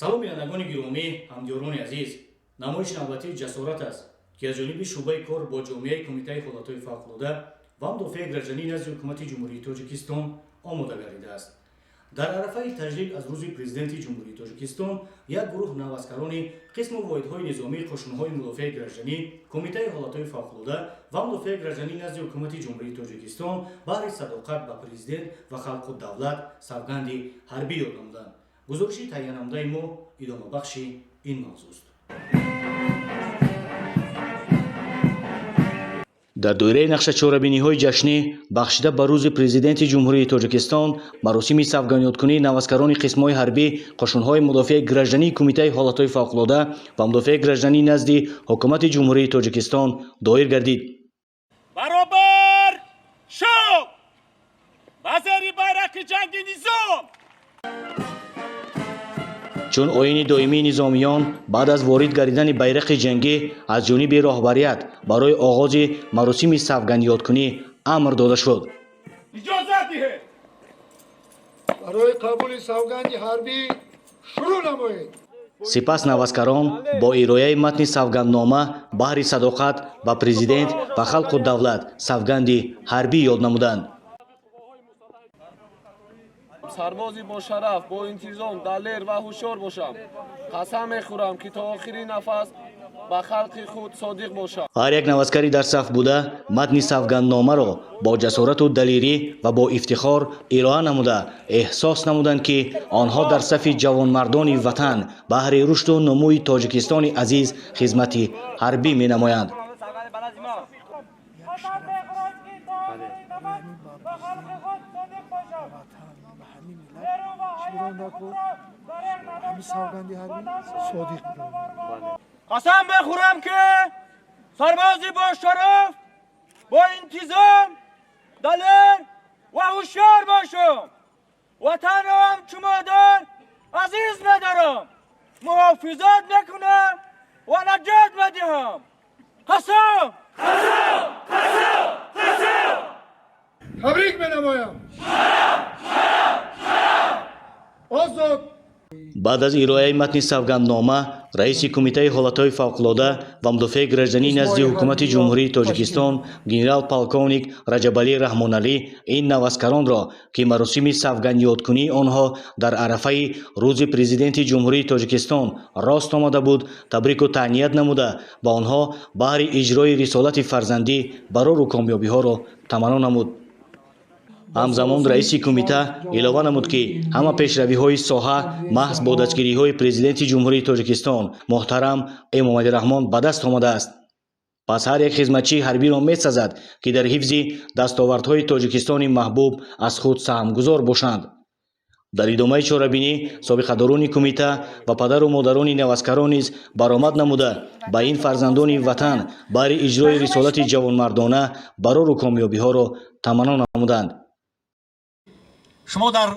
салом бинандагони гиромӣ, ҳамдиёрони азиз, намоиши навбатии ҷасорат аст ки аз ҷониби шӯъбаи кор бо ҷомеаи Кумитаи ҳолатҳои фавқулодда ва мудофиаи гражданӣ назди ҳукумати ҷумҳурии Тоҷикистон омода гардидааст. дар арафаи таҷлил аз рӯзи президенти ҷумҳурии Тоҷикистон як гурӯҳ навазкарони қисму воҳидҳои низомии қошунҳои мудофиаи гражданӣ, Кумитаи ҳолатҳои фавқулодда ва мудофиаи гражданӣ назди ҳукумати ҷумҳурии Тоҷикистон баҳри садоқат ба президент ва халқу давлат савганди ҳарбӣ ёд намуданд. гузориши таҳиянамудаи мо идомабахши ин мавзӯъ. дар доираи нақшачорабиниҳои ҷашнӣ бахшида ба рӯзи президенти ҷумҳурии Тоҷикистон маросими савганёткунии навазкарони қисмҳои ҳарбӣ, қошунҳои мудофиаи граждании Кумитаи ҳолатҳои фавқулодда ва мудофиаи гражданӣ назди ҳукумати ҷумҳурии Тоҷикистон доир гардид. баробар шов ба зери байраки ҷанги низом. чун оини доимии низомиён баъд аз ворид гардидани байрақи ҷангӣ аз ҷониби роҳбарият барои оғози маросими савганёткунӣ амр дода шуд. иҷозат диҳед барои қабули савганди ҳарбӣ шурӯъ намоед. сипас навазкарон бо ирояи матни савганднома баҳри садоқат ба президент ва халқу давлат савганди ҳарбӣ ёд намуданд. сарбози бошараф бо интизом далер ва ҳушёр бошам. қасам мехӯрам ки то охирин нафас ба халқи худ содиқ бошам. ҳар як навазкари дар саф буда матни савгандномаро бо ҷасорату далерӣ ва бо ифтихор ироа намуда эҳсос намуданд ки онҳо дар сафи ҷавонмардони ватан баҳри рушду нумӯи Тоҷикистони азиз хизмати ҳарбӣ менамоянд. қасам мехӯрам ки сарбози бошараф бо интизом далер ва ҳушёр бошам. ватанро ҳамчун модар азиз медорам, муҳофизат мекунам ва наҷот медиҳам. қасам. табрик менамоям. озод. баъд аз ирояи матни савганднома, раиси Кумитаи ҳолатҳои фавқулодда ва мудофиаи гражданӣ назди ҳукумати ҷумҳурии Тоҷикистон генерал-полковник Раҷабалӣ Раҳмоналӣ ин навазкаронро, ки маросими савганёткунии онҳо дар арафаи рӯзи президенти ҷумҳурии Тоҷикистон рост омада буд, табрику таҳният намуда ба онҳо баҳри иҷрои рисолати фарзандӣ барору комёбиҳоро таманно намуд. ҳамзамон раиси кумита илова намуд ки ҳама пешравиҳои соҳа маҳз бо дастгириҳои президенти ҷумҳурии Тоҷикистон муҳтарам Эмомалираҳмон ба даст омадааст. пас ҳар як хизматчии ҳарбиро месазад ки дар ҳифзи дастовардҳои Тоҷикистони маҳбуб аз худ саҳмгузор бошанд. дар идомаи чорабинӣ собиқадорони кумита ва падару модарони навазкарон низ баромад намуда ба ин фарзандони ватан баҳри иҷрои рисолати ҷавонмардона барору комёбиҳоро таманно намуданд. шумо дар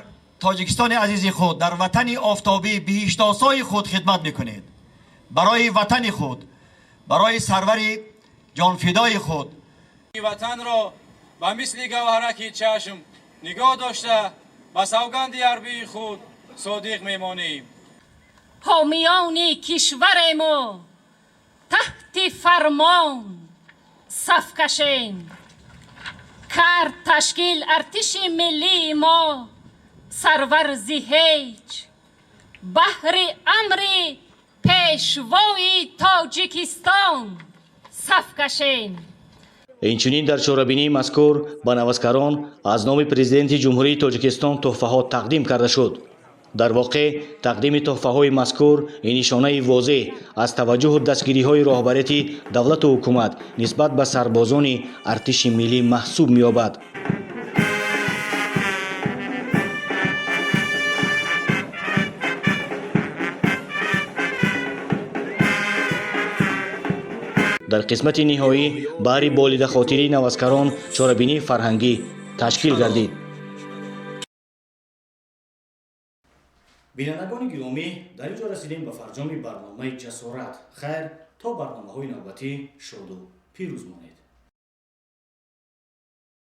тоҷикистони азизи худ, дар ватани офтобӣ биҳиштосои худ хидмат мекунед. барои ватани худ, барои сарвари ҷонфидои худ ватанро ба мисли гавҳараки чашм нигоҳ дошта ба савганди ҳарбии худ содиқ мемонем. ҳомиёни кишварему таҳти фармон саф кашем. кард ташкил артиши миллии мо сарварзи ҳеҷ баҳри амри пешвои Тоҷикистон саф кашем. инчунин дар чорабинии мазкур ба навазкарон аз номи президенти ҷумҳурии Тоҷикистон тӯҳфаҳо тақдим карда шуд. дар воқеъ тақдими тӯҳфаҳои мазкур ин нишонаи возеҳ аз таваҷҷӯҳу дастгириҳои роҳбарияти давлату ҳукумат нисбат ба сарбозони артиши миллӣ маҳсуб меёбад. дар қисмати ниҳоӣ баҳри болидахотирии навазкарон чорабинии фарҳангӣ ташкил гардид. бинандагони гиромӣ, дар ин ҷо расидем ба фарҷоми барномаи ҷасорат. хайр, то барномаҳои навбатӣ шоду пирӯз монед.